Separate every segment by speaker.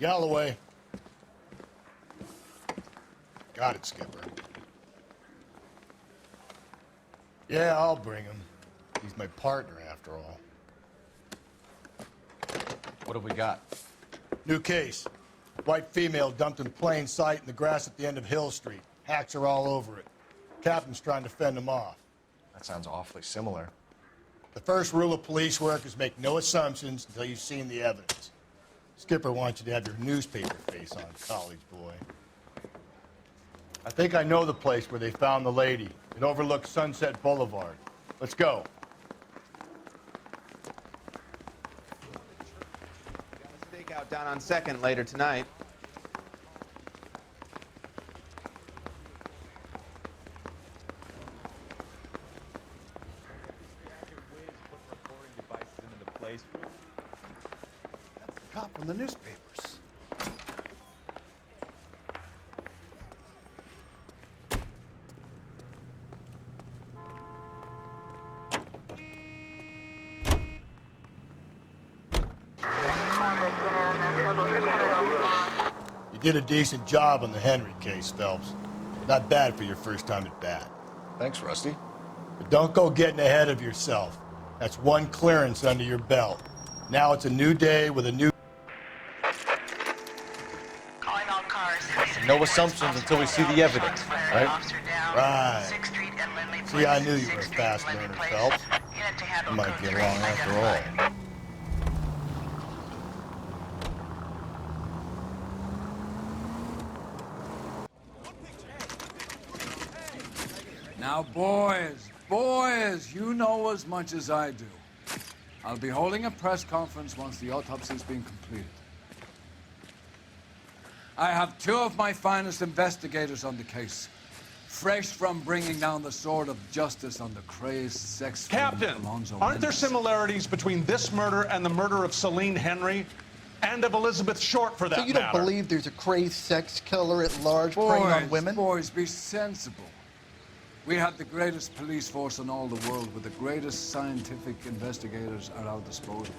Speaker 1: Galloway. Got it, Skipper. Yeah, I'll bring him. He's my partner, after all.
Speaker 2: What have we got?
Speaker 1: New case. White female dumped in plain sight in the grass at the end of Hill Street. Hacks are all over it. Captain's trying to fend them off.
Speaker 2: That sounds awfully similar.
Speaker 1: The first rule of police work is make no assumptions until you've seen the evidence. Skipper wants you to have your newspaper face on, college boy. I think I know the place where they found the lady. It overlooks Sunset Boulevard. Let's go.
Speaker 3: Got a stakeout down on 2nd later tonight.
Speaker 1: Cop from the newspapers. You did a decent job on the Henry case, Phelps. Not bad for your first time at bat.
Speaker 2: Thanks, Rusty.
Speaker 1: But don't go getting ahead of yourself. That's one clearance under your belt. Now it's a new day with a new...
Speaker 2: No assumptions until we see the evidence, right?
Speaker 1: Right. See, I knew you were a fast learner, Phelps. You might get along after all.
Speaker 4: Now, boys, you know as much as I do. I'll be holding a press conference once the autopsy's been completed. I have 2 of my finest investigators on the case, fresh from bringing down the sword of justice on the crazed sex
Speaker 5: Captain,
Speaker 4: Alonzo
Speaker 5: aren't there
Speaker 4: Mendes.
Speaker 5: similarities between this murder and the murder of Celine Henry and of Elizabeth Short, for that
Speaker 6: So you don't
Speaker 5: matter?
Speaker 6: believe there's a crazed sex killer at large preying on women?
Speaker 4: Boys, be sensible. We have the greatest police force in all the world, with the greatest scientific investigators at our disposal.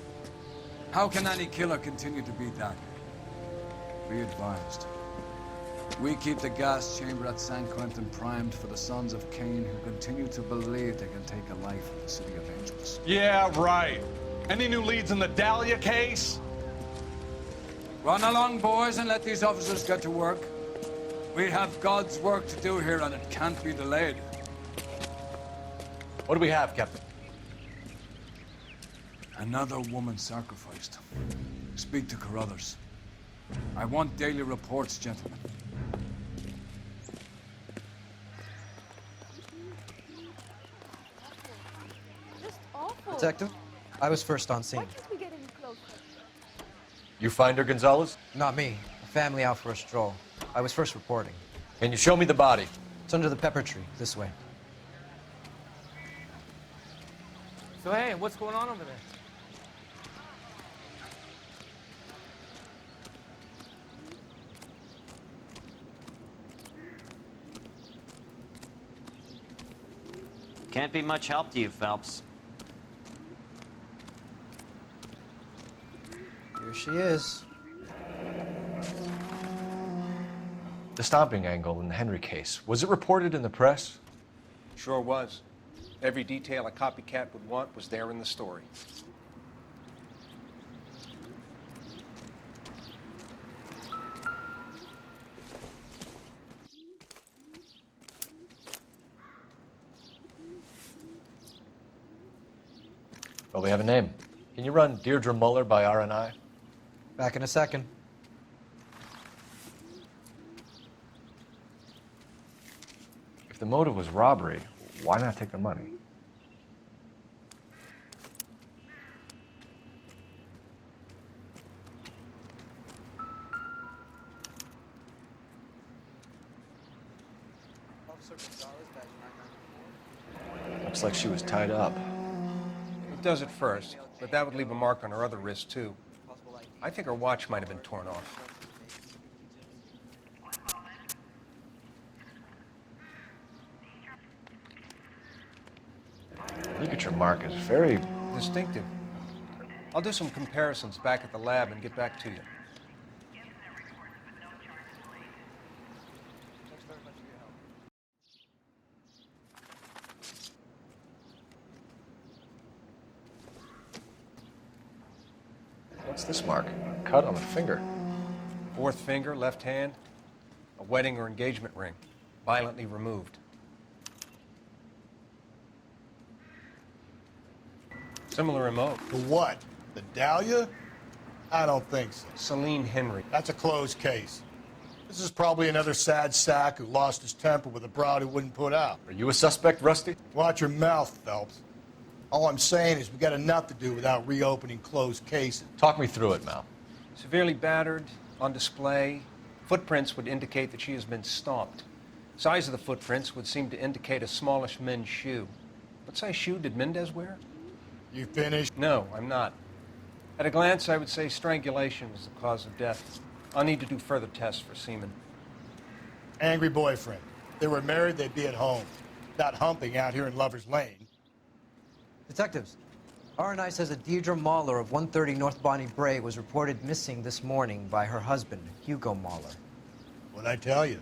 Speaker 4: How can any killer continue to be that? Be advised. We keep the gas chamber at San Quentin primed for the sons of Cain who continue to believe they can take a life in the City of Angels.
Speaker 5: Yeah, right. Any new leads in the Dahlia case?
Speaker 4: Run along, boys, and let these officers get to work. We have God's work to do here, and it can't be delayed.
Speaker 2: What do we have, Captain?
Speaker 4: Another woman sacrificed. Speak to Carruthers. I want daily reports, gentlemen.
Speaker 7: Just awful.
Speaker 8: Detective, I was first on scene.
Speaker 7: Why can't we get any closer?
Speaker 2: You find her, Gonzalez?
Speaker 8: Not me. A family out for a stroll. I was first reporting.
Speaker 2: Can you show me the body?
Speaker 8: It's under the pepper tree, this way.
Speaker 9: So hey, what's going on over there?
Speaker 10: Can't be much help to you, Phelps.
Speaker 8: Here she is.
Speaker 2: The stomping angle in the Henry case, was it reported in the press?
Speaker 11: Sure was. Every detail a copycat would want was there in the story.
Speaker 2: Well, we have a name. Can you run Deirdre Muller by RNI?
Speaker 8: Back in a second.
Speaker 2: If the motive was robbery, why not take the money? Looks like she was tied up.
Speaker 11: It does at first, but that would leave a mark on her other wrist, too. I think her watch might have been torn off.
Speaker 2: Look at your mark. It's very...
Speaker 11: Distinctive. I'll do some comparisons back at the lab and get back to you.
Speaker 2: What's this mark? Cut on the finger.
Speaker 11: Fourth finger, left hand, a wedding or engagement ring, violently removed. Similar remote.
Speaker 1: For what? The Dahlia? I don't think so.
Speaker 11: Celine Henry.
Speaker 1: That's a closed case. This is probably another sad sack who lost his temper with a broad who wouldn't put out.
Speaker 2: Are you a suspect, Rusty?
Speaker 1: Watch your mouth, Phelps. All I'm saying is we got enough to do without reopening closed cases.
Speaker 2: Talk me through it, Mal.
Speaker 11: Severely battered, on display. Footprints would indicate that she has been stomped. Size of the footprints would seem to indicate a smallish men's shoe. What size shoe did Mendez wear?
Speaker 1: You finished?
Speaker 11: No, I'm not. At a glance, I would say strangulation was the cause of death. I'll need to do further tests for semen.
Speaker 1: Angry boyfriend. If they were married, they'd be at home. Not humping out here in Lover's Lane.
Speaker 8: Detectives, R&I says that Deirdre Mahler of 130 North Bonnie Bray was reported missing this morning by her husband, Hugo Mahler.
Speaker 1: What'd I tell you?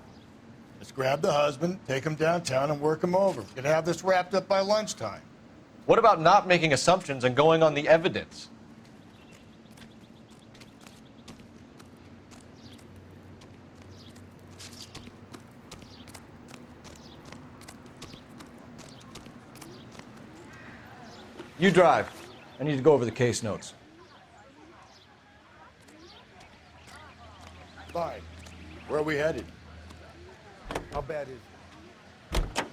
Speaker 1: Let's grab the husband, take him downtown, and work him over. We can have this wrapped up by lunchtime.
Speaker 2: What about not making assumptions and going on the evidence? You drive. I need to go over the case notes.
Speaker 1: Fine. Where are we headed?
Speaker 6: How bad is it?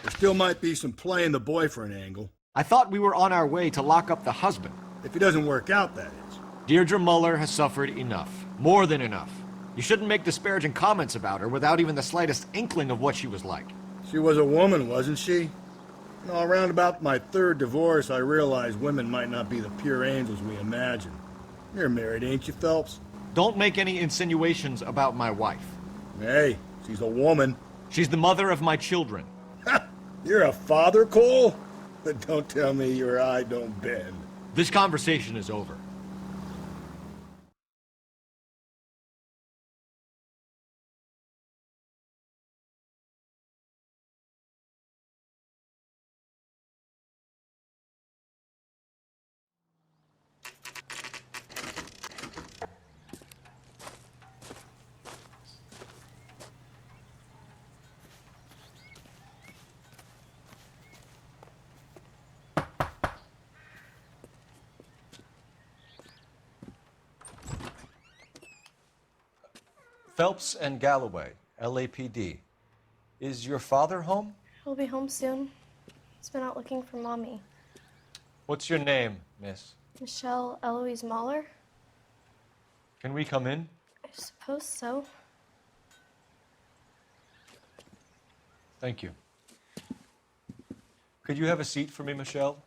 Speaker 1: There still might be some play in the boyfriend angle.
Speaker 12: I thought we were on our way to lock up the husband.
Speaker 1: If he doesn't work out, that is.
Speaker 12: Deirdre Muller has suffered enough. More than enough. You shouldn't make disparaging comments about her without even the slightest inkling of what she was like.
Speaker 1: She was a woman, wasn't she? You know, around about my third divorce, I realized women might not be the pure angels we imagine. You're married, ain't you, Phelps?
Speaker 12: Don't make any insinuations about my wife.
Speaker 1: Hey, she's a woman.
Speaker 12: She's the mother of my children.
Speaker 1: You're a father, Cole? But don't tell me your eye don't bend.
Speaker 12: This conversation is over.
Speaker 2: Phelps and Galloway, LAPD. Is your father home?
Speaker 7: He'll be home soon. He's been out looking for Mommy.
Speaker 2: What's your name, miss?
Speaker 7: Michelle Eloise Mahler?
Speaker 2: Can we come in?
Speaker 7: I suppose so.
Speaker 2: Thank you. Could you have a seat for me, Michelle?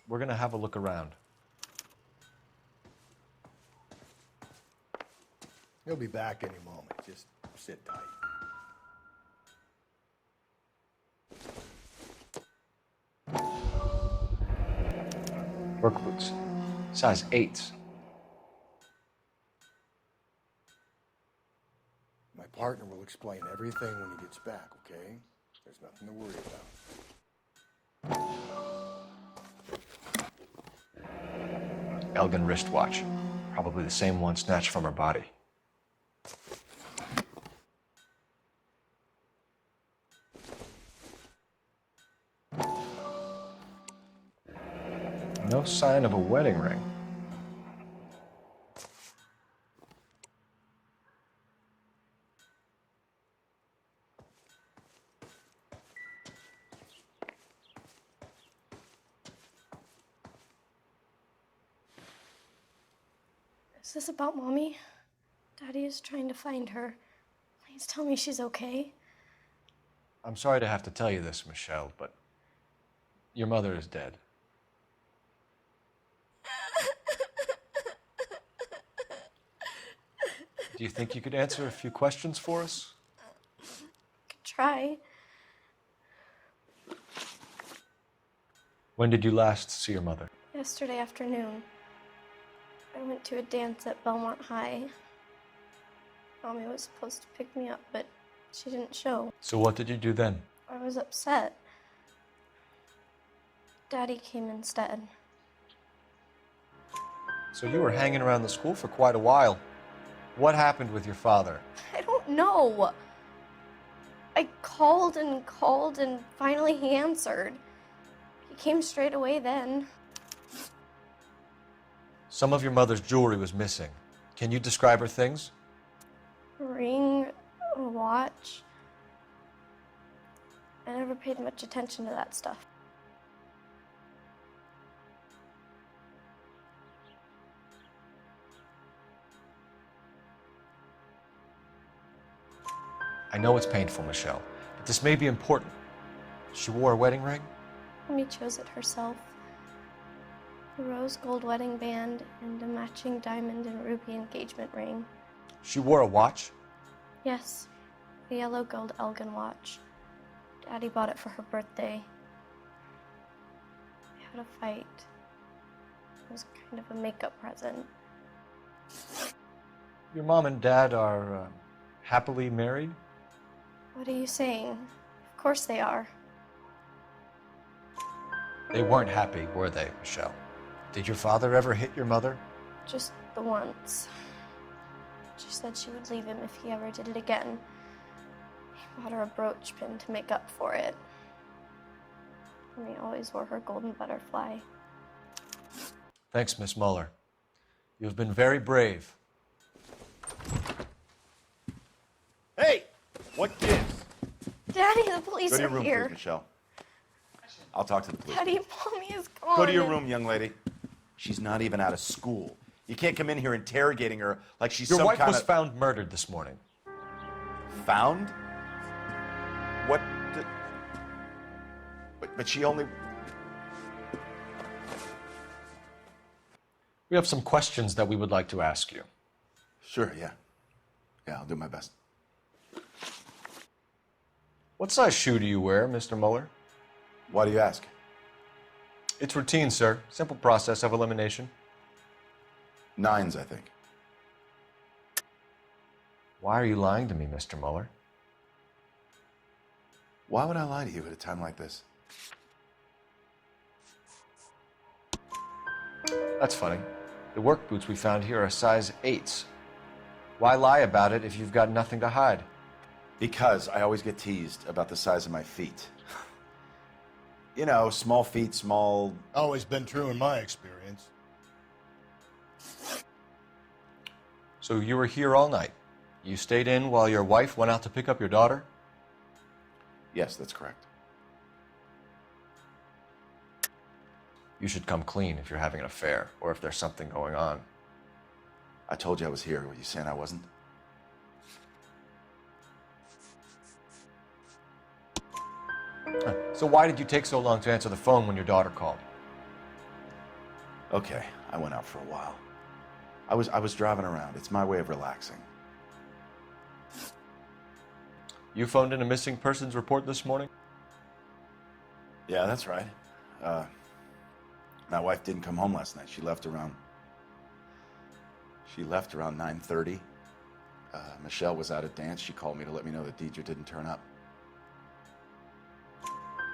Speaker 2: We're gonna have a look around.
Speaker 1: He'll be back any moment. Just sit tight.
Speaker 2: Work boots, size 8s.
Speaker 1: My partner will explain everything when he gets back, okay? There's nothing to worry about.
Speaker 2: Elgin wristwatch, probably the same one snatched from her body. No sign of a wedding ring.
Speaker 7: Is this about Mommy? Daddy is trying to find her. Please tell me she's okay.
Speaker 2: I'm sorry to have to tell you this, Michelle, but your mother is dead. Do you think you could answer a few questions for us?
Speaker 7: Could try.
Speaker 2: When did you last see your mother?
Speaker 7: Yesterday afternoon, I went to a dance at Belmont High. Mommy was supposed to pick me up, but she didn't show.
Speaker 2: So what did you do then?
Speaker 7: I was upset. Daddy came instead.
Speaker 2: So you were hanging around the school for quite a while. What happened with your father?
Speaker 7: I don't know. I called and called, and finally he answered. He came straight away then.
Speaker 2: Some of your mother's jewelry was missing. Can you describe her things?
Speaker 7: A ring, a watch. I never paid much attention to that stuff.
Speaker 2: I know it's painful, Michelle, but this may be important. She wore a wedding ring?
Speaker 7: Mommy chose it herself. A rose gold wedding band and a matching diamond and ruby engagement ring.
Speaker 2: She wore a watch?
Speaker 7: Yes, a yellow gold Elgin watch. Daddy bought it for her birthday. We had a fight. It was kind of a makeup present.
Speaker 2: Your mom and dad are happily married?
Speaker 7: What are you saying? Of course they are.
Speaker 2: They weren't happy, were they, Michelle? Did your father ever hit your mother?
Speaker 7: Just the once. She said she would leave him if he ever did it again. He bought her a brooch pin to make up for it. And he always wore her golden butterfly.
Speaker 2: Thanks, Miss Muller. You have been very brave.
Speaker 13: Hey! What gives?
Speaker 7: Daddy, the police
Speaker 13: Go to
Speaker 7: are
Speaker 13: your room,
Speaker 7: here.
Speaker 13: please, Michelle. I'll talk to the police.
Speaker 7: Daddy, Mommy is gone.
Speaker 13: Go to your room, young lady. She's not even out of school. You can't come in here interrogating her like she's
Speaker 2: Your
Speaker 13: some
Speaker 2: wife
Speaker 13: kind
Speaker 2: was
Speaker 13: of...
Speaker 2: found murdered this morning.
Speaker 13: Found? What? But she only...
Speaker 2: We have some questions that we would like to ask you.
Speaker 13: Sure, yeah. Yeah, I'll do my best.
Speaker 2: What size shoe do you wear, Mr. Muller?
Speaker 13: Why do you ask?
Speaker 2: It's routine, sir. Simple process of elimination.
Speaker 13: 9s, I think.
Speaker 2: Why are you lying to me, Mr. Muller?
Speaker 13: Why would I lie to you at a time like this?
Speaker 2: That's funny. The work boots we found here are size 8s. Why lie about it if you've got nothing to hide?
Speaker 13: Because I always get teased about the size of my feet. You know, small feet, small...
Speaker 1: Always been true in my experience.
Speaker 2: So you were here all night. You stayed in while your wife went out to pick up your daughter?
Speaker 13: Yes, that's correct.
Speaker 2: You should come clean if you're having an affair or if there's something going on.
Speaker 13: I told you I was here. Were you saying I wasn't?
Speaker 2: So why did you take so long to answer the phone when your daughter called?
Speaker 13: Okay, I went out for a while. I was driving around. It's my way of relaxing.
Speaker 2: You phoned in a missing persons report this morning?
Speaker 13: Yeah, that's right. My wife didn't come home last night. She left around 9:30. Michelle was out at dance. She called me to let me know that Deidre didn't turn up.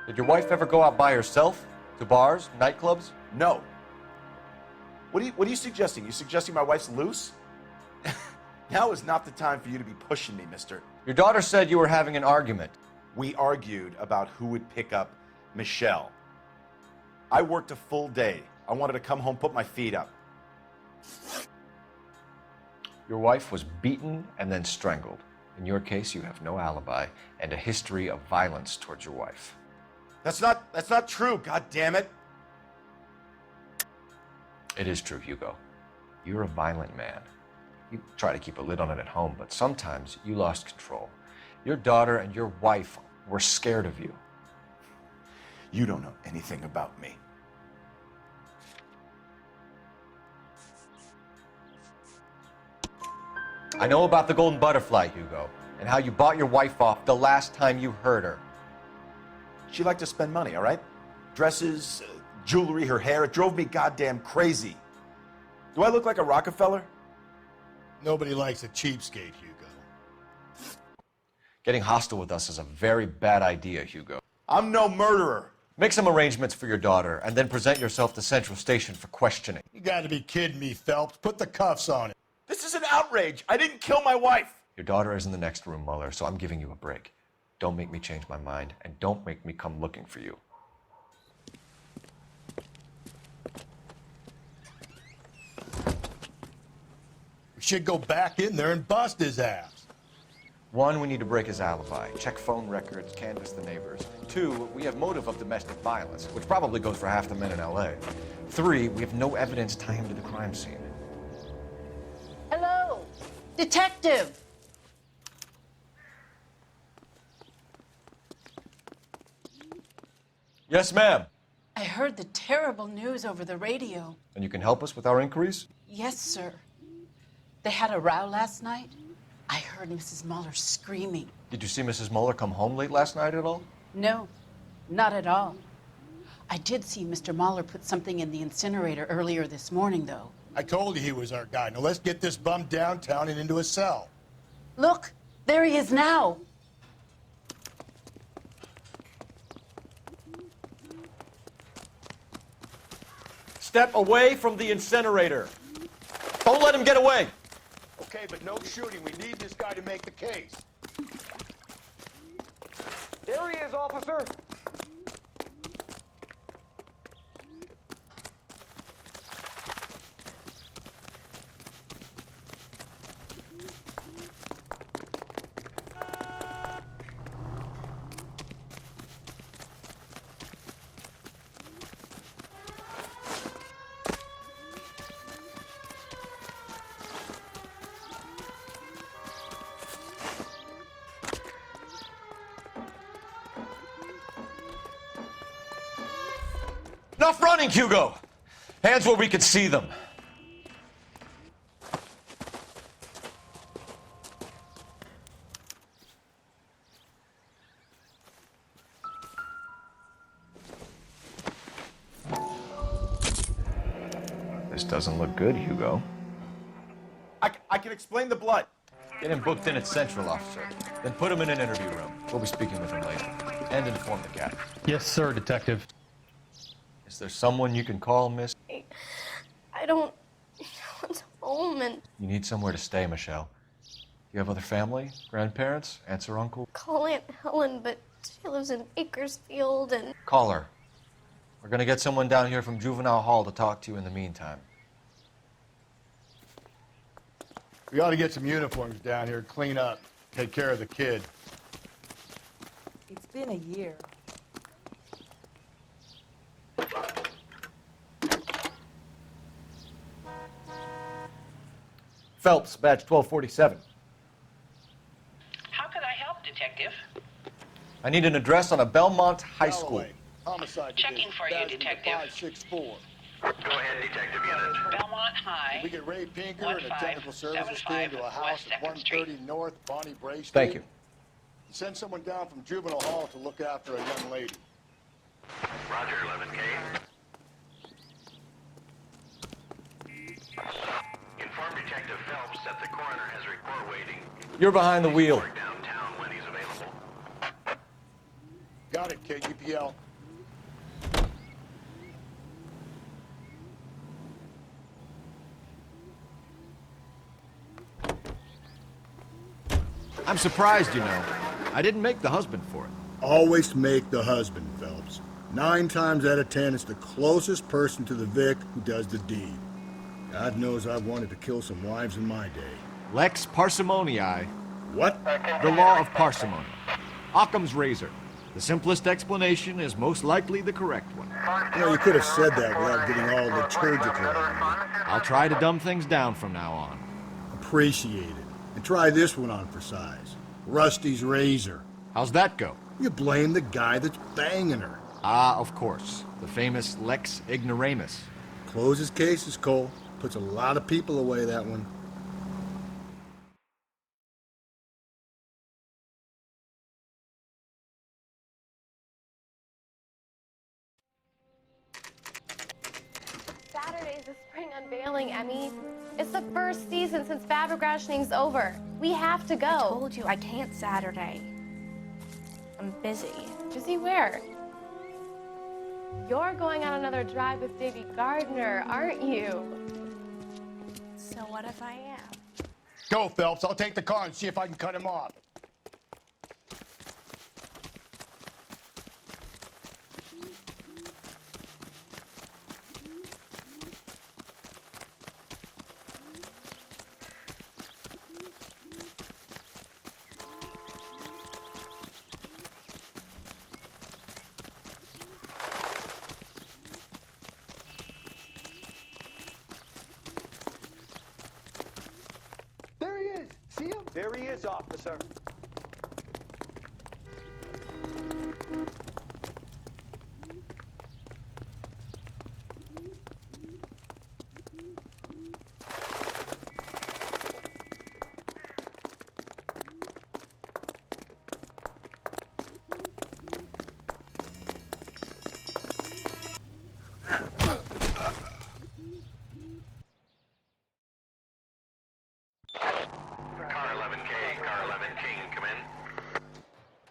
Speaker 2: Did your wife ever go out by herself? To bars, nightclubs?
Speaker 13: No. What are you suggesting? You suggesting my wife's loose? Now is not the time for you to be pushing me, mister.
Speaker 2: Your daughter said you were having an argument.
Speaker 13: We argued about who would pick up Michelle. I worked a full day. I wanted to come home, put my feet up.
Speaker 2: Your wife was beaten and then strangled. In your case, you have no alibi and a history of violence towards your wife.
Speaker 13: That's not true, God damn it.
Speaker 2: It is true, Hugo. You're a violent man. You try to keep a lid on it at home, but sometimes you lost control. Your daughter and your wife were scared of you.
Speaker 13: You don't know anything about me.
Speaker 2: I know about the golden butterfly, Hugo, and how you bought your wife off the last time you heard her.
Speaker 13: She liked to spend money, all right? Dresses, jewelry, her hair. It drove me goddamn crazy. Do I look like a Rockefeller?
Speaker 1: Nobody likes a cheapskate, Hugo.
Speaker 2: Getting hostile with us is a very bad idea, Hugo.
Speaker 13: I'm no murderer.
Speaker 2: Make some arrangements for your daughter, and then present yourself to Central Station for questioning.
Speaker 1: You gotta be kidding me, Phelps. Put the cuffs on it.
Speaker 13: This is an outrage. I didn't kill my wife.
Speaker 2: Your daughter is in the next room, Mueller, so I'm giving you a break. Don't make me change my mind, and don't make me come looking for you.
Speaker 1: We should go back in there and bust his ass.
Speaker 2: 1, we need to break his alibi, check phone records, canvass the neighbors. 2, we have motive of domestic violence, which probably goes for half the men in L.A. 3, we have no evidence tying him to the crime scene.
Speaker 14: Hello, detective.
Speaker 2: Yes, ma'am.
Speaker 14: I heard the terrible news over the radio.
Speaker 2: And you can help us with our inquiries?
Speaker 14: Yes, sir. They had a row last night. I heard Mrs. Mueller screaming.
Speaker 2: Did you see Mrs. Mueller come home late last night at all?
Speaker 14: No, not at all. I did see Mr. Mueller put something in the incinerator earlier this morning, though.
Speaker 1: I told you he was our guy. Now let's get this bum downtown and into a cell.
Speaker 14: Look, there he is now.
Speaker 2: Step away from the incinerator. Don't let him get away.
Speaker 1: Okay, but no shooting. We need this guy to make the case.
Speaker 9: There he is, officer.
Speaker 2: Enough running, Hugo! Hands where we can see them. This doesn't look good, Hugo.
Speaker 13: I can explain the blood.
Speaker 2: Get him booked in at Central, officer. Then put him in an interview room. We'll be speaking with him later. And inform the captain.
Speaker 5: Yes, sir, Detective.
Speaker 2: Is there someone you can call, miss?
Speaker 7: I don't want home, and
Speaker 2: You need somewhere to stay, Michelle. You have other family? Grandparents? Aunts or uncle?
Speaker 7: call Aunt Helen, but she lives in Bakersfield, and
Speaker 2: Call her. We're gonna get someone down here from Juvenile Hall to talk to you in the meantime.
Speaker 1: We ought to get some uniforms down here, clean up, take care of the kid.
Speaker 14: It's been a year.
Speaker 2: Phelps, badge 1247.
Speaker 15: How could I help, Detective?
Speaker 2: I need an address on a Belmont High School.
Speaker 1: Galloway, homicide
Speaker 15: Checking
Speaker 1: division,
Speaker 15: for you,
Speaker 1: badge number
Speaker 15: Detective.
Speaker 1: 564.
Speaker 15: Go ahead, Detective Unit. Belmont High.
Speaker 1: We get Ray Pinker and a technical services team to a house at 130 North Bonnie Bray Street.
Speaker 2: Thank you.
Speaker 1: Send someone down from Juvenile Hall to look after a young lady.
Speaker 15: Roger, 11K. Inform Detective Phelps that the coroner has a report waiting.
Speaker 2: You're behind the wheel.
Speaker 15: Downtown when he's available.
Speaker 1: Got it, KGPL.
Speaker 12: I'm surprised, you know. I didn't make the husband for it.
Speaker 1: Always make the husband, Phelps. 9 times out of 10, it's the closest person to the Vic who does the deed. God knows I've wanted to kill some wives in my day.
Speaker 12: Lex parsimoniae.
Speaker 1: What?
Speaker 12: The law of parsimony. Occam's razor. The simplest explanation is most likely the correct one.
Speaker 1: You know, you could have said that without getting all liturgical.
Speaker 12: I'll try to dumb things down from now on.
Speaker 1: Appreciate it. And try this one on for size. Rusty's razor.
Speaker 12: How's that go?
Speaker 1: You blame the guy that's banging her.
Speaker 12: Ah, of course. The famous Lex Ignoramus.
Speaker 1: Closes cases, Cole. Puts a lot of people away, that one.
Speaker 7: Saturday's the spring unveiling, Emmy. It's the first season since fabric rationing's over. We have to go.
Speaker 16: I told you I can't Saturday. I'm busy.
Speaker 7: Busy where? You're going on another drive with Davy Gardner, aren't you?
Speaker 16: So what if I am?
Speaker 1: Go, Phelps. I'll take the car and see if I can cut him off.
Speaker 9: There he is. See him? There he is, officer.
Speaker 15: Car 11K, car 11 King, come in.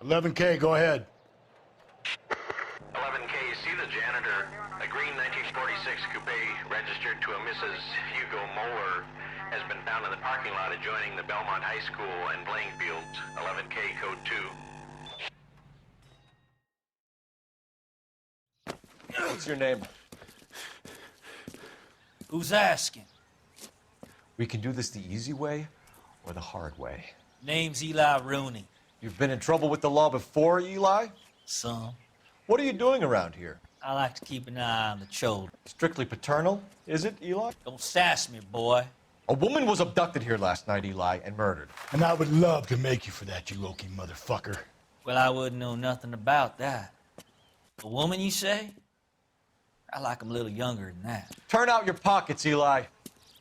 Speaker 1: 11K, go ahead.
Speaker 15: 11K, see the janitor. A green 1946 coupe registered to a Mrs. Hugo Moeller has been found in the parking lot adjoining the Belmont High School and playing fields. 11K, code 2.
Speaker 2: What's your name?
Speaker 17: Who's asking?
Speaker 2: We can do this the easy way or the hard way.
Speaker 17: Name's Eli Rooney.
Speaker 2: You've been in trouble with the law before, Eli?
Speaker 17: Some.
Speaker 2: What are you doing around here?
Speaker 17: I like to keep an eye on the children.
Speaker 2: Strictly paternal, is it, Eli?
Speaker 17: Don't sass me, boy.
Speaker 2: A woman was abducted here last night, Eli, and murdered.
Speaker 1: And I would love to make you for that, you oaky motherfucker.
Speaker 17: Well, I wouldn't know nothing about that. A woman, you say? I like 'em a little younger than that.
Speaker 2: Turn out your pockets, Eli.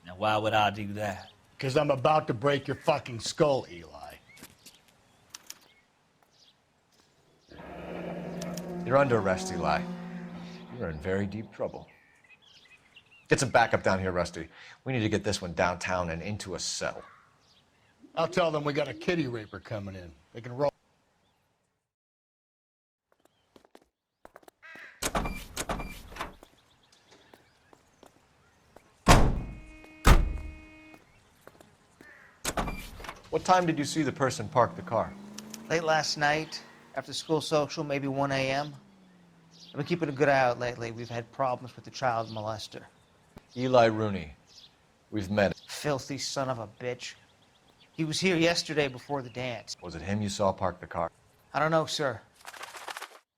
Speaker 17: Now, why would I do that?
Speaker 1: Because I'm about to break your fucking skull, Eli.
Speaker 2: You're under arrest, Eli. You're in very deep trouble. Get some backup down here, Rusty. We need to get this one downtown and into a cell.
Speaker 1: I'll tell them we got a kitty raper coming in. They can roll.
Speaker 2: What time did you see the person park the car?
Speaker 18: Late last night, after school social, maybe 1 a.m. I've been keeping a good eye out lately. We've had problems with the child molester.
Speaker 2: Eli Rooney. We've met him.
Speaker 18: Filthy son of a bitch. He was here yesterday before the dance.
Speaker 2: Was it him you saw park the car?
Speaker 18: I don't know, sir.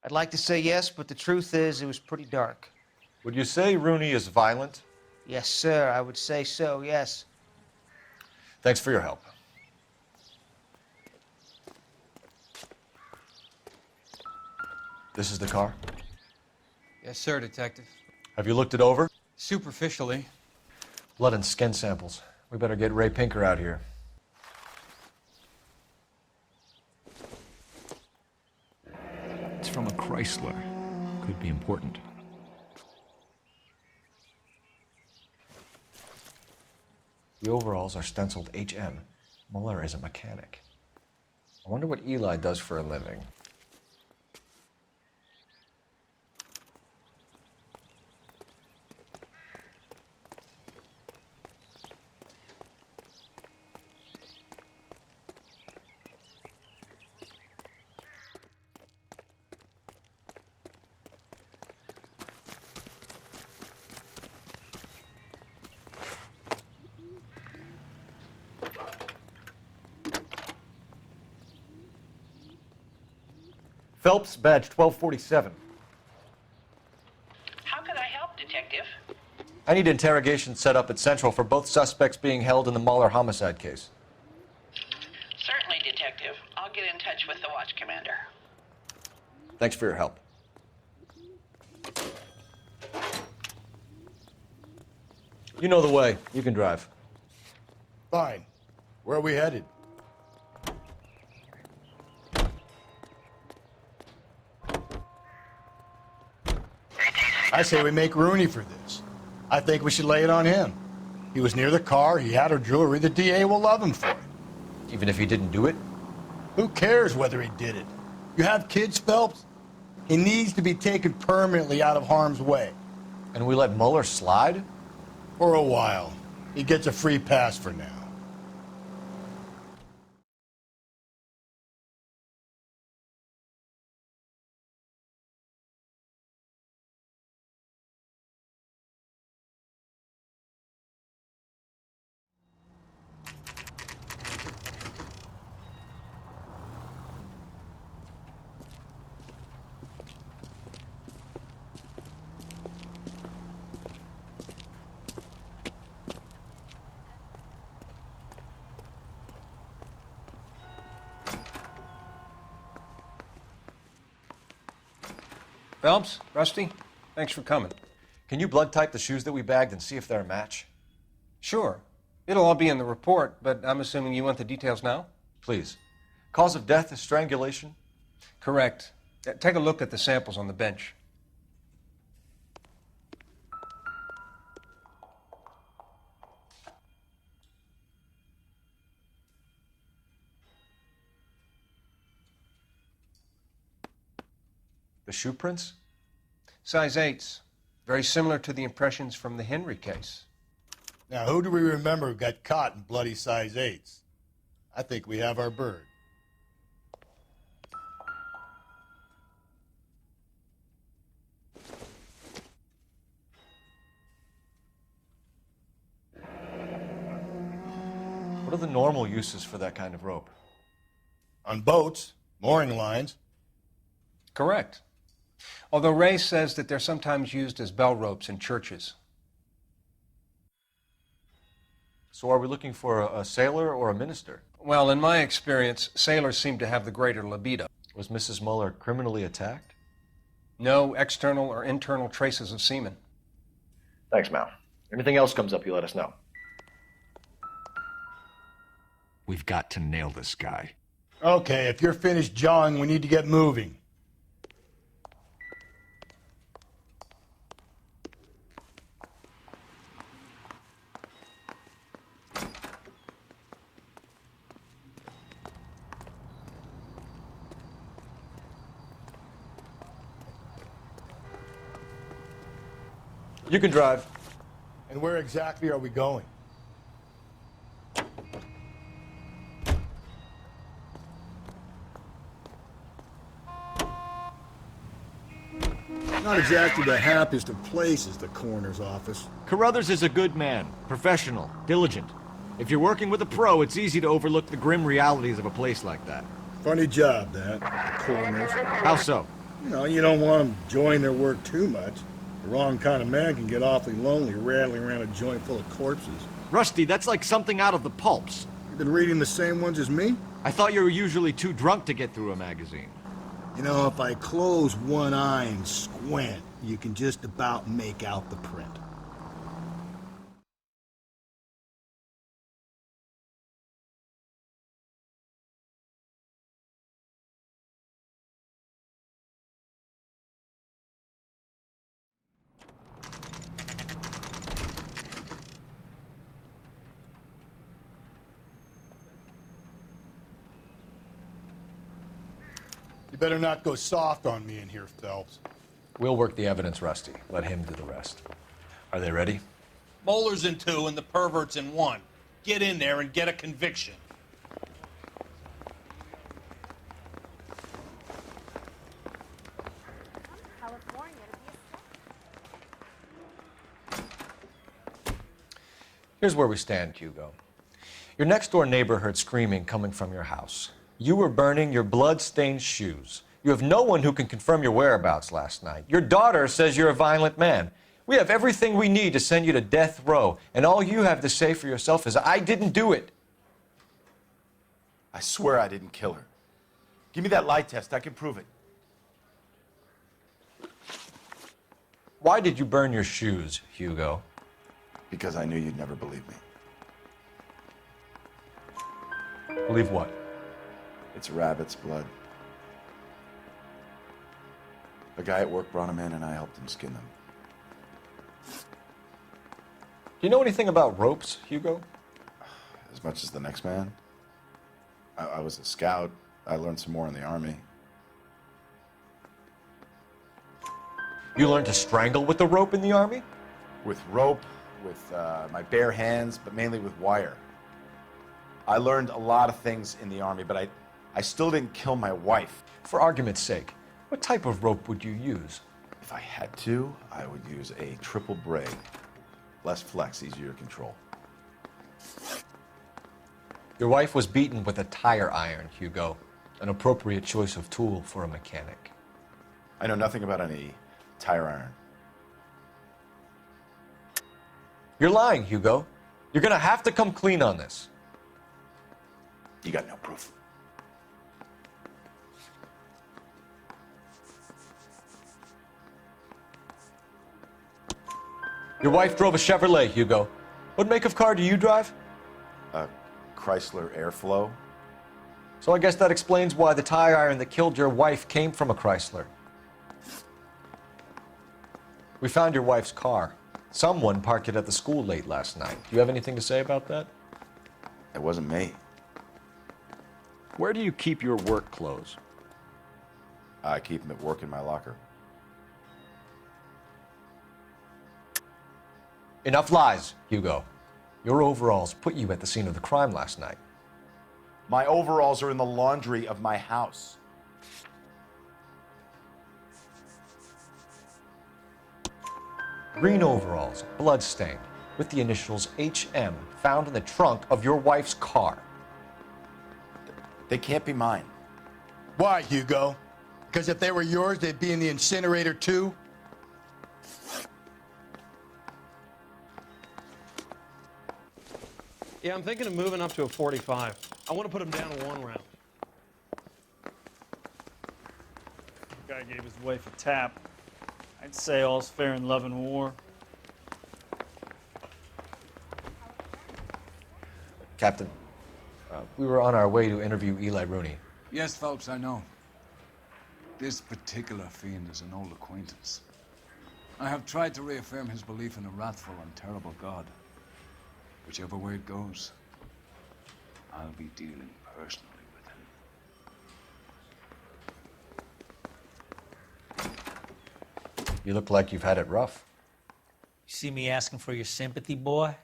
Speaker 18: I'd like to say yes, but the truth is it was pretty dark.
Speaker 2: Would you say Rooney is violent?
Speaker 18: Yes, sir. I would say so, yes.
Speaker 2: Thanks for your help. This is the car?
Speaker 8: Yes, sir, Detective.
Speaker 2: Have you looked it over?
Speaker 8: Superficially.
Speaker 2: Blood and skin samples. We better get Ray Pinker out here.
Speaker 12: It's from a Chrysler. Could be important.
Speaker 2: The overalls are stenciled HM. Mueller is a mechanic. I wonder what Eli does for a living. Phelps, badge 1247.
Speaker 19: How can I help, Detective?
Speaker 2: I need interrogation set up at Central for both suspects being held in the Mahler homicide case.
Speaker 19: Certainly, Detective. I'll get in touch with the watch commander.
Speaker 2: Thanks for your help. You know the way. You can drive.
Speaker 1: Fine. Where are we headed? I say we make Rooney for this. I think we should lay it on him. He was near the car, he had her jewelry, the DA will love him for it.
Speaker 2: Even if he didn't do it?
Speaker 1: Who cares whether he did it? You have kids, Phelps? He needs to be taken permanently out of harm's way.
Speaker 2: And we let Mueller slide?
Speaker 1: For a while. He gets a free pass for now.
Speaker 11: Phelps, Rusty, thanks for coming.
Speaker 2: Can you blood type the shoes that we bagged and see if they're a match?
Speaker 11: Sure. It'll all be in the report, but I'm assuming you want the details now?
Speaker 2: Please. Cause of death is strangulation?
Speaker 11: Correct. Take a look at the samples on the bench.
Speaker 2: The shoe prints?
Speaker 11: Size 8s. Very similar to the impressions from the Henry case.
Speaker 1: Now, who do we remember who got caught in bloody size 8s? I think we have our bird.
Speaker 2: What are the normal uses for that kind of rope?
Speaker 1: On boats, mooring lines.
Speaker 11: Correct. Although Ray says that they're sometimes used as bell ropes in churches.
Speaker 2: So are we looking for a sailor or a minister?
Speaker 11: Well, in my experience, sailors seem to have the greater libido.
Speaker 2: Was Mrs. Mueller criminally attacked?
Speaker 11: No external or internal traces of semen.
Speaker 2: Thanks, Mal. Anything else comes up, you let us know.
Speaker 12: We've got to nail this guy.
Speaker 1: Okay, if you're finished jawing, we need to get moving.
Speaker 2: You can drive.
Speaker 1: And where exactly are we going? Not exactly the happiest of places, the coroner's office.
Speaker 12: Carruthers is a good man, professional, diligent. If you're working with a pro, it's easy to overlook the grim realities of a place like that.
Speaker 1: Funny job, that, the coroner's.
Speaker 12: How so?
Speaker 1: You don't want them enjoying their work too much. The wrong kind of man can get awfully lonely rattling around a joint full of corpses.
Speaker 12: Rusty, that's like something out of the pulps.
Speaker 1: You've been reading the same ones as me?
Speaker 12: I thought you were usually too drunk to get through a magazine.
Speaker 1: If I close one eye and squint, you can just about make out the print. You better not go soft on me in here, Phelps.
Speaker 2: We'll work the evidence, Rusty. Let him do the rest. Are they ready?
Speaker 5: Bowler's in 2 and the pervert's in 1. Get in there and get a conviction.
Speaker 2: Here's where we stand, Hugo. Your next-door neighbor heard screaming coming from your house. You were burning your blood-stained shoes. You have no one who can confirm your whereabouts last night. Your daughter says you're a violent man. We have everything we need to send you to death row, and all you have to say for yourself is, I didn't do it.
Speaker 13: I swear I didn't kill her. Give me that lie test. I can prove it.
Speaker 2: Why did you burn your shoes, Hugo?
Speaker 13: Because I knew you'd never believe me.
Speaker 2: Believe what?
Speaker 13: It's rabbit's blood. A guy at work brought him in and I helped him skin them.
Speaker 2: Do you know anything about ropes, Hugo?
Speaker 13: As much as the next man. I was a scout. I learned some more in the Army.
Speaker 2: You learned to strangle with the rope in the Army?
Speaker 13: With rope, with my bare hands, but mainly with wire. I learned a lot of things in the Army, but I still didn't kill my wife.
Speaker 2: For argument's sake, what type of rope would you use?
Speaker 13: If I had to, I would use a triple braid. Less flex, easier to control.
Speaker 2: Your wife was beaten with a tire iron, Hugo. An appropriate choice of tool for a mechanic.
Speaker 13: I know nothing about any tire iron.
Speaker 2: You're lying, Hugo. You're gonna have to come clean on this.
Speaker 13: You got no proof.
Speaker 2: Your wife drove a Chevrolet, Hugo. What make of car do you drive?
Speaker 13: A Chrysler Airflow.
Speaker 2: So I guess that explains why the tire iron that killed your wife came from a Chrysler. We found your wife's car. Someone parked it at the school late last night. Do you have anything to say about that?
Speaker 13: It wasn't me.
Speaker 12: Where do you keep your work clothes?
Speaker 13: I keep them at work in my locker.
Speaker 2: Enough lies, Hugo. Your overalls put you at the scene of the crime last night.
Speaker 13: My overalls are in the laundry of my house.
Speaker 2: Green overalls, blood-stained, with the initials HM found in the trunk of your wife's car.
Speaker 13: They can't be mine.
Speaker 1: Why, Hugo? Because if they were yours, they'd be in the incinerator too?
Speaker 5: Yeah, I'm thinking of moving up to a 45. I want to put him down in 1 round.
Speaker 20: Guy gave his wife a tap. I'd say all's fair in love and war.
Speaker 2: Captain, we were on our way to interview Eli Rooney.
Speaker 4: Yes, Phelps, I know. This particular fiend is an old acquaintance. I have tried to reaffirm his belief in a wrathful and terrible God. Whichever way it goes, I'll be dealing personally with him.
Speaker 2: You look like you've had it rough.
Speaker 17: You see me asking for your sympathy, boy?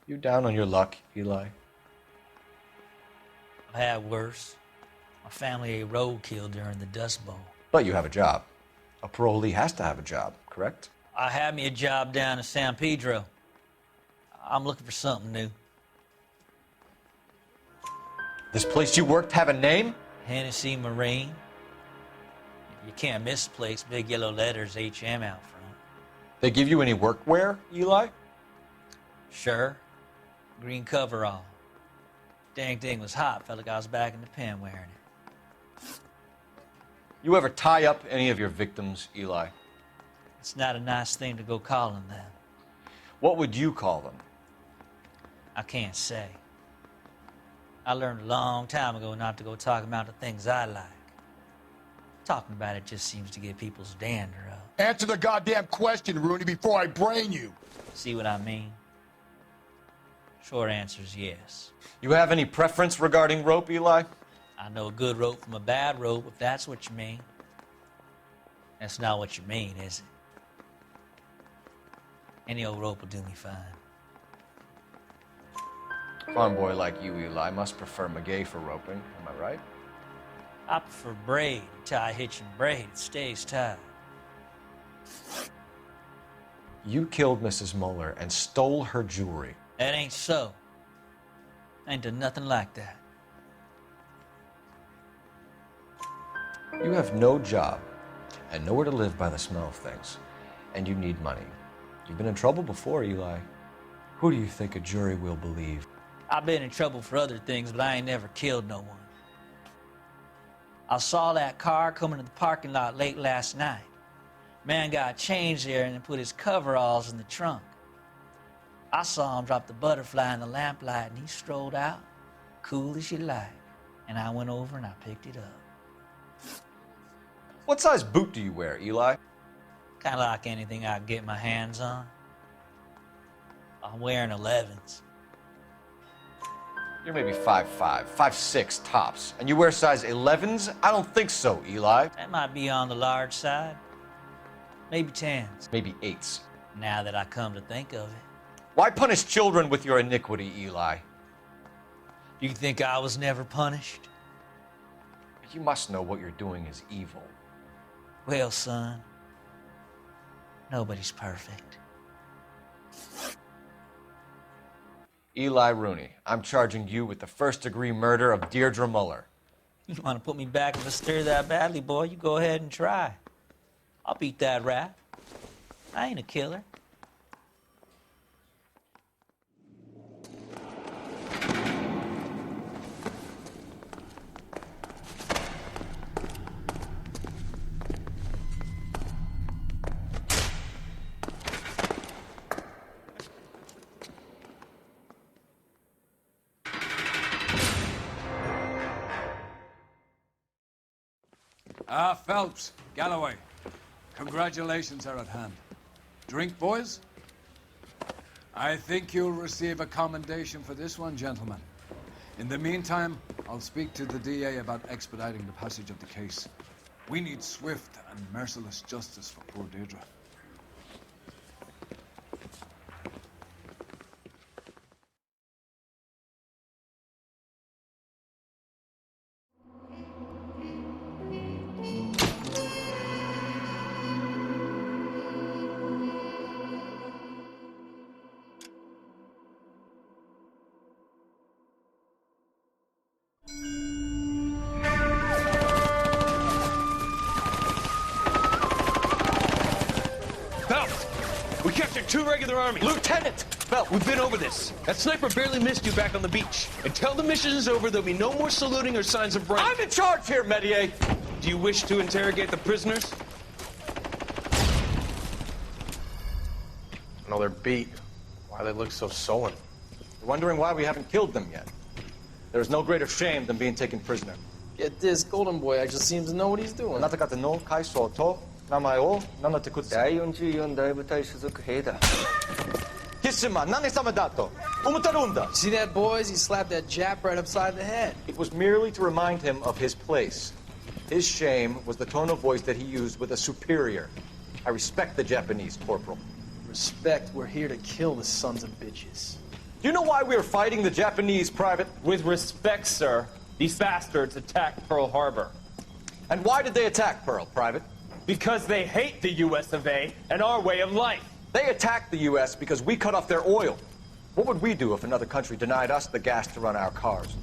Speaker 2: You down on your luck, Eli?
Speaker 17: I've had worse. My family ate roadkill during the Dust Bowl.
Speaker 2: But you have a job. A parolee has to have a job, correct?
Speaker 17: I had me a job down in San Pedro. I'm looking for something new.
Speaker 2: This place you worked have a name?
Speaker 17: Hennessy Marine. You can't miss the place. Big yellow letters, HM out front.
Speaker 2: They give you any workwear, Eli?
Speaker 17: Sure. Green coverall. Dang thing was hot. Felt like I was back in the pen wearing it.
Speaker 2: You ever tie up any of your victims, Eli?
Speaker 17: It's not a nice thing to go calling them.
Speaker 2: What would you call them?
Speaker 17: I can't say. I learned a long time ago not to go talking about the things I like. Talking about it just seems to get people's dander up.
Speaker 1: Answer the goddamn question, Rooney, before I brain you.
Speaker 17: See what I mean? Short answer is yes.
Speaker 2: You have any preference regarding rope, Eli?
Speaker 17: I know a good rope from a bad rope, if that's what you mean. That's not what you mean, is it? Any old rope will do me fine.
Speaker 2: A farm boy like you, Eli, must prefer Magay for roping, am I right?
Speaker 17: I prefer braid. Tie, hitch, and braid. It stays tied.
Speaker 2: You killed Mrs. Moeller and stole her jewelry.
Speaker 17: That ain't so. I ain't done nothing like that.
Speaker 2: You have no job, and nowhere to live by the smell of things. And you need money. You've been in trouble before, Eli. Who do you think a jury will believe?
Speaker 17: I've been in trouble for other things, but I ain't never killed no one. I saw that car coming to the parking lot late last night. Man got changed there and then put his coveralls in the trunk. I saw him drop the butterfly in the lamplight and he strolled out, cool as you like. And I went over and I picked it up.
Speaker 2: What size boot do you wear, Eli?
Speaker 17: Kind of like anything I can get my hands on. I'm wearing 11s.
Speaker 2: You're maybe 5'5", 5'6" tops. And you wear size 11s? I don't think so, Eli.
Speaker 17: That might be on the large side. Maybe 10s.
Speaker 2: Maybe 8s.
Speaker 17: Now that I come to think of it.
Speaker 2: Why punish children with your iniquity, Eli?
Speaker 17: You think I was never punished?
Speaker 2: You must know what you're doing is evil.
Speaker 17: Well, son, nobody's perfect.
Speaker 2: Eli Rooney, I'm charging you with the first-degree murder of Deirdre Muller.
Speaker 17: You want to put me back in the stir that badly, boy? You go ahead and try. I'll beat that rap. I ain't a killer.
Speaker 4: Phelps, Galloway, congratulations are at hand. Drink, boys? I think you'll receive a commendation for this one, gentlemen. In the meantime, I'll speak to the DA about expediting the passage of the case. We need swift and merciless justice for poor Deirdre.
Speaker 21: We captured 2 regular army. Lieutenant! Phelps, we've been over this. That sniper barely missed you back on the beach. Until the mission is over, there'll be no more saluting or signs of rank.
Speaker 2: I'm in charge here, Medier!
Speaker 21: Do you wish to interrogate the prisoners?
Speaker 11: I know they're beat. Why they look so sullen?
Speaker 2: You're wondering why we haven't killed them yet. There's no greater shame than being taken prisoner.
Speaker 22: Get this, Golden Boy actually seems to know what he's doing.
Speaker 2: See
Speaker 22: that, boys? He slapped that Jap right upside the head.
Speaker 2: It was merely to remind him of his place. His shame was the tone of voice that he used with a superior. I respect the Japanese, Corporal.
Speaker 22: Respect, we're here to kill the sons of bitches.
Speaker 2: Do you know why we are fighting the Japanese, Private?
Speaker 21: With respect, sir, these bastards attacked Pearl Harbor.
Speaker 2: And why did they attack Pearl, Private?
Speaker 21: Because they hate the US of A and our way of life.
Speaker 2: They attacked the US because we cut off their oil. What would we do if another country denied us the gas to run our cars?